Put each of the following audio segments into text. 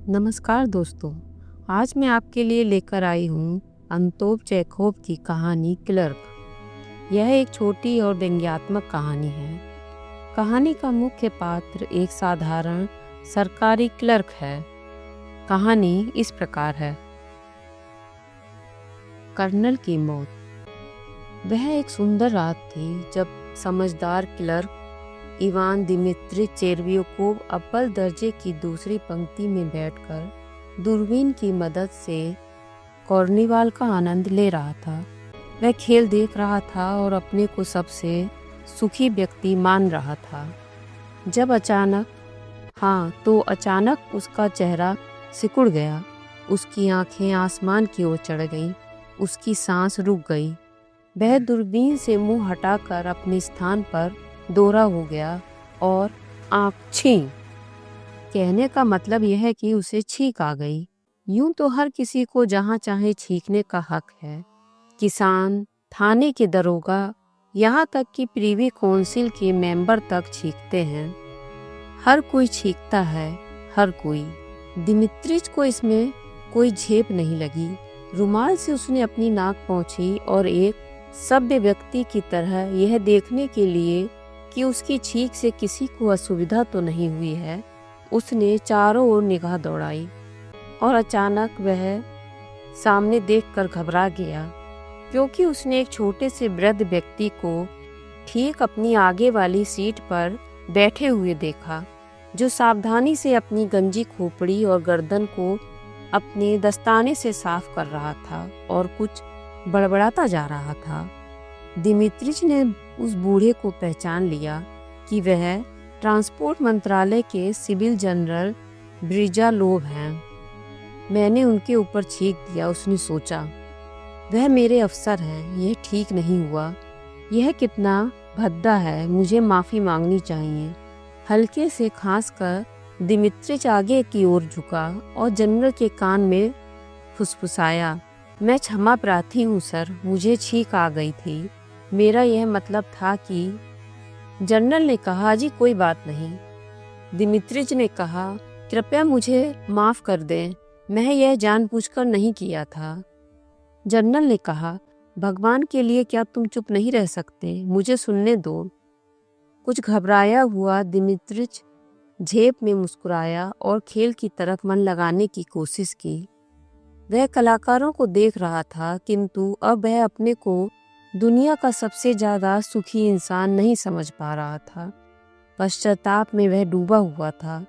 नमस्कार दोस्तों। आज मैं आपके लिए लेकर आई हूँ अंतोन चेखोव की कहानी क्लर्क। यह एक छोटी और व्यंग्यात्मक कहानी है। कहानी का मुख्य पात्र एक साधारण सरकारी क्लर्क है। कहानी इस प्रकार है। कर्नल की मौत। वह एक सुंदर रात थी जब समझदार क्लर्क इवान दिमित्री चेरव्योकोव अव्वल दर्जे की दूसरी पंक्ति में बैठकर दूरबीन की मदद से कार्निवाल का आनंद ले रहा था। वह खेल देख रहा था और अपने को सबसे सुखी व्यक्ति मान रहा था जब अचानक उसका चेहरा सिकुड़ गया। उसकी आंखें आसमान की ओर चढ़ गईं। उसकी सांस रुक गई। वह दूरबीन से मुंह हटाकर अपने स्थान पर दोहरा हो गया और आँख छी। कहने का मतलब यह है कि उसे छींक आ गई। यूं तो हर किसी को जहां चाहे छींकने का हक है। किसान, थाने के दरोगा, यहाँ तक कि प्रीवी काउंसिल के मेंबर तक छींकते हैं। हर कोई छींकता है, हर कोई। दिमित्रिच को इसमें कोई झेप नहीं लगी। रुमाल से उसने अपनी नाक पोंछी और एक सभ्य व्यक्ति की तरह यह देखने के लिए कि उसकी छींक से किसी को असुविधा तो नहीं हुई है, उसने चारों ओर निगाह दौड़ाई और अचानक वह सामने देखकर घबरा गया, क्योंकि उसने एक छोटे से वृद्ध व्यक्ति को ठीक अपनी आगे वाली सीट पर बैठे हुए देखा, जो सावधानी से अपनी गंजी खोपड़ी और गर्दन को अपने दस्ताने से साफ कर रहा था और कुछ बड़बड़ाता जा रहा था। दिमित्रिच ने उस बूढ़े को पहचान लिया कि वह ट्रांसपोर्ट मंत्रालय के सिविल जनरल ब्रिजालोव हैं। मैंने उनके ऊपर छींक दिया, उसने सोचा। वह मेरे अफसर हैं, यह ठीक नहीं हुआ। यह कितना भद्दा है, मुझे माफ़ी मांगनी चाहिए। हल्के से खांसकर दिमित्रिच आगे की ओर झुका और जनरल के कान में फुसफुसाया, मैं क्षमा प्रार्थी हूँ सर, मुझे छींक आ गई थी। मेरा यह मतलब था कि। जनरल ने कहा, जी कोई बात नहीं। दिमित्रिच ने कहा, कृपया मुझे माफ़ कर दें, मैं यह जानबूझकर नहीं किया था। जनरल ने कहा, भगवान के लिए क्या तुम चुप नहीं रह सकते, मुझे सुनने दो। कुछ घबराया हुआ दिमित्रिच झेप में मुस्कुराया और खेल की तरफ मन लगाने की कोशिश की। वह कलाकारों को देख रहा था, किंतु अब वह अपने को दुनिया का सबसे ज्यादा सुखी इंसान नहीं समझ पा रहा था। पश्चाताप में वह डूबा हुआ था।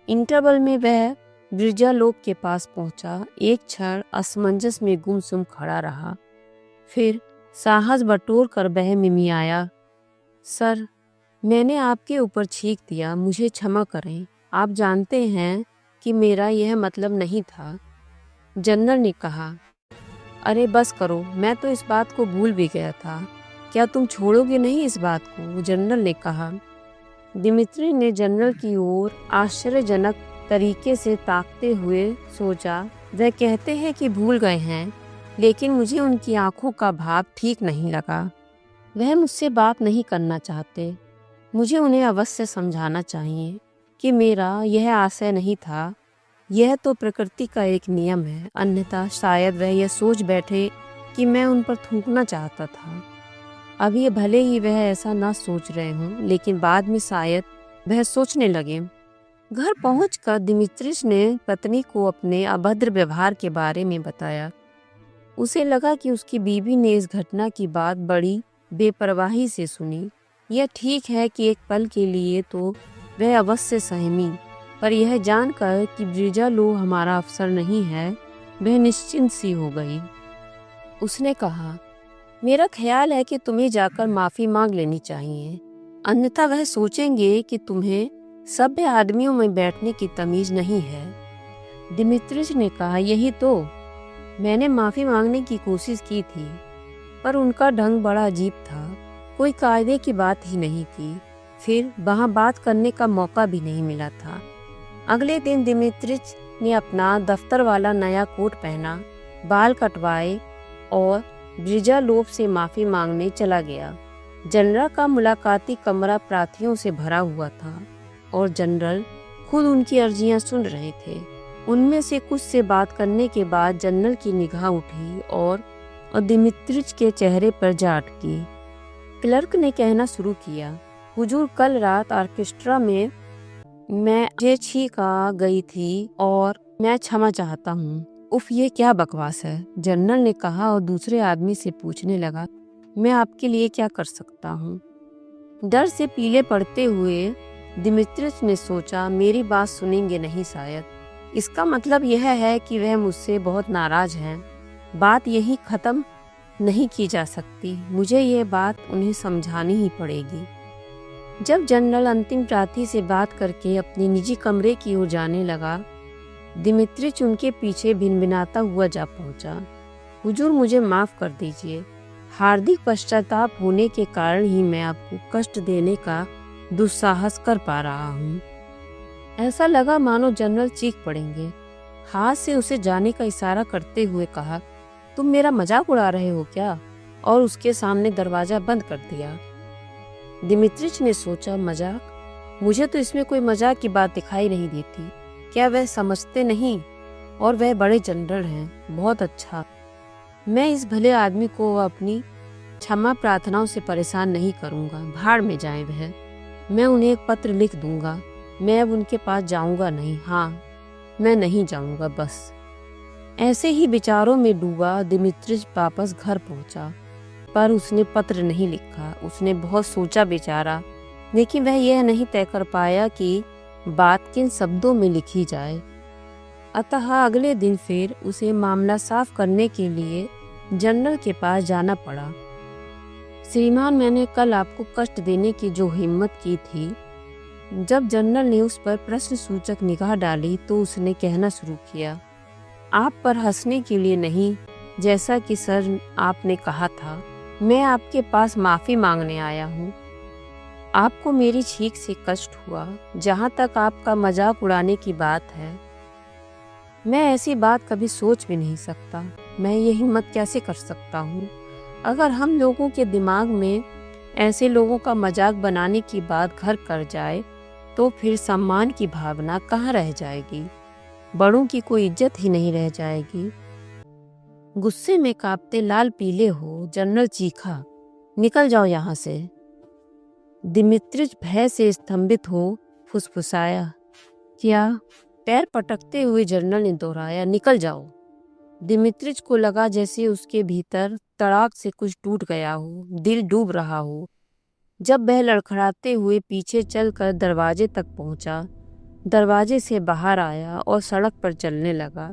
इंटरवल में वह ब्रिजालोव के पास पहुंचा। एक क्षण असमंजस में गुमसुम खड़ा रहा, फिर साहस बटोर कर वह मिमियाया, सर, मैंने आपके ऊपर छींक दिया, मुझे क्षमा करें। आप जानते हैं कि मेरा यह मतलब नहीं था। जनरल ने कहा, अरे बस करो, मैं तो इस बात को भूल भी गया था। क्या तुम छोड़ोगे नहीं इस बात को? जनरल ने कहा। दिमित्री ने जनरल की ओर आश्चर्यजनक तरीके से ताकते हुए सोचा, वह कहते हैं कि भूल गए हैं, लेकिन मुझे उनकी आंखों का भाव ठीक नहीं लगा। वह मुझसे बात नहीं करना चाहते। मुझे उन्हें अवश्य समझाना चाहिए कि मेरा यह आशय नहीं था। यह तो प्रकृति का एक नियम है, अन्यथा शायद वह यह सोच बैठे कि मैं उन पर थूकना चाहता था। अब ये भले ही वह ऐसा ना सोच रहे हों, लेकिन बाद में शायद वह सोचने लगे। घर पहुंचकर दिमित्रिच ने पत्नी को अपने अभद्र व्यवहार के बारे में बताया। उसे लगा कि उसकी बीवी ने इस घटना की बात बड़ी बेपरवाही से सुनी। यह ठीक है कि एक पल के लिए तो वह अवश्य सहमी, पर यह जानकर कि ब्रिजालोव हमारा अफसर नहीं है, वह निश्चिंत सी हो गई। उसने कहा, मेरा ख्याल है कि तुम्हें जाकर माफ़ी मांग लेनी चाहिए, अन्यथा वह सोचेंगे कि तुम्हें सभ्य आदमियों में बैठने की तमीज़ नहीं है। दिमित्रिच ने कहा, यही तो। मैंने माफ़ी मांगने की कोशिश की थी, पर उनका ढंग बड़ा अजीब था। कोई कायदे की बात ही नहीं थी। फिर वहाँ बात करने का मौका भी नहीं मिला था। अगले दिन दिमित्रिच ने अपना दफ्तर वाला नया कोट पहना, बाल कटवाए और ब्रिजालोव से माफ़ी मांगने चला गया। जनरल का मुलाकाती कमरा प्रार्थियों से भरा हुआ था और जनरल खुद उनकी अर्जियां सुन रहे थे। उनमें से कुछ से बात करने के बाद जनरल की निगाह उठी और दिमित्रिच के चेहरे पर जा अटकी। क्लर्क ने कहना शुरू किया, हुजूर, कल रात ऑर्केस्ट्रा में मैं छींक आ गई थी और मैं क्षमा चाहता हूँ। उफ, ये क्या बकवास है, जनरल ने कहा और दूसरे आदमी से पूछने लगा, मैं आपके लिए क्या कर सकता हूँ? डर से पीले पड़ते हुए दिमित्रिच ने सोचा, मेरी बात सुनेंगे नहीं शायद। इसका मतलब यह है कि वह मुझसे बहुत नाराज हैं। बात यही खत्म नहीं की जा सकती, मुझे ये बात उन्हें समझानी ही पड़ेगी। जब जनरल अंतिम प्रार्थी से बात करके अपने निजी कमरे की ओर जाने लगा, दिमित्रिच उनके पीछे भिनभिनाता हुआ जा पहुंचा। हुजूर, मुझे माफ कर दीजिए, हार्दिक पश्चाताप होने के कारण ही मैं आपको कष्ट देने का दुस्साहस कर पा रहा हूँ। ऐसा लगा मानो जनरल चीख पड़ेंगे। हाथ से उसे जाने का इशारा करते हुए कहा, तुम मेरा मजाक उड़ा रहे हो क्या? और उसके सामने दरवाजा बंद कर दिया। दिमित्रिच ने सोचा, मजाक? मुझे तो इसमें कोई मजाक की बात दिखाई नहीं देती। क्या वह समझते नहीं? और वह बड़े जनरल हैं। बहुत अच्छा, मैं इस भले आदमी को अपनी क्षमा प्रार्थनाओं से परेशान नहीं करूंगा। भाड़ में जाएं वह। मैं उन्हें एक पत्र लिख दूंगा। मैं अब उनके पास जाऊंगा नहीं। हाँ, मैं नहीं जाऊंगा बस। ऐसे ही विचारों में डूबा दिमित्रिच वापस घर पहुंचा, पर उसने पत्र नहीं लिखा। उसने बहुत सोचा विचारा, लेकिन वह यह नहीं तय कर पाया कि बात किन शब्दों में लिखी जाए। अतः अगले दिन फिर उसे मामला साफ करने के लिए जनरल के पास जाना पड़ा। श्रीमान, मैंने कल आपको कष्ट देने की जो हिम्मत की थी। जब जनरल ने उस पर प्रश्न सूचक निगाह डाली तो उसने कहना शुरू किया, आप पर हंसने के लिए नहीं, जैसा कि सर आपने कहा था, मैं आपके पास माफी मांगने आया हूँ। आपको मेरी छींक से कष्ट हुआ। जहाँ तक आपका मजाक उड़ाने की बात है, मैं ऐसी बात कभी सोच भी नहीं सकता। मैं ये हिम्मत कैसे कर सकता हूँ? अगर हम लोगों के दिमाग में ऐसे लोगों का मजाक बनाने की बात घर कर जाए तो फिर सम्मान की भावना कहाँ रह जाएगी? बड़ों की कोई इज्जत ही नहीं रह जाएगी। गुस्से में कांपते लाल पीले हो जनरल चीखा, निकल जाओ यहाँ से। दिमित्रिच भय से स्तंभित हो फुसफुसाया, क्या? पैर पटकते हुए जनरल ने दोहराया, निकल जाओ। दिमित्रिच को लगा जैसे उसके भीतर तड़ाक से कुछ टूट गया हो, दिल डूब रहा हो। जब वह लड़खड़ाते हुए पीछे चलकर दरवाजे तक पहुंचा, दरवाजे से बाहर आया और सड़क पर चलने लगा,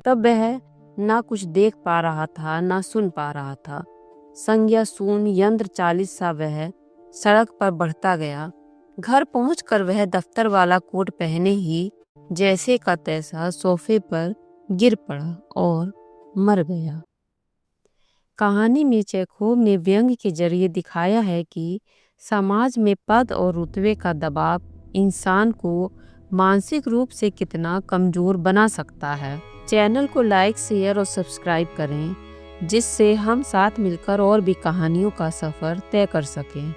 तब वह ना कुछ देख पा रहा था ना सुन पा रहा था। संज्ञा शून्य यंत्र चालित सा वह सड़क पर बढ़ता गया। घर पहुंचकर वह दफ्तर वाला कोट पहने ही जैसे का तैसा सोफे पर गिर पड़ा और मर गया। कहानी में चेखोव ने व्यंग्य के जरिए दिखाया है कि समाज में पद और रुतबे का दबाव इंसान को मानसिक रूप से कितना कमजोर बना सकता है। चैनल को लाइक, शेयर और सब्सक्राइब करें, जिससे हम साथ मिलकर और भी कहानियों का सफ़र तय कर सकें।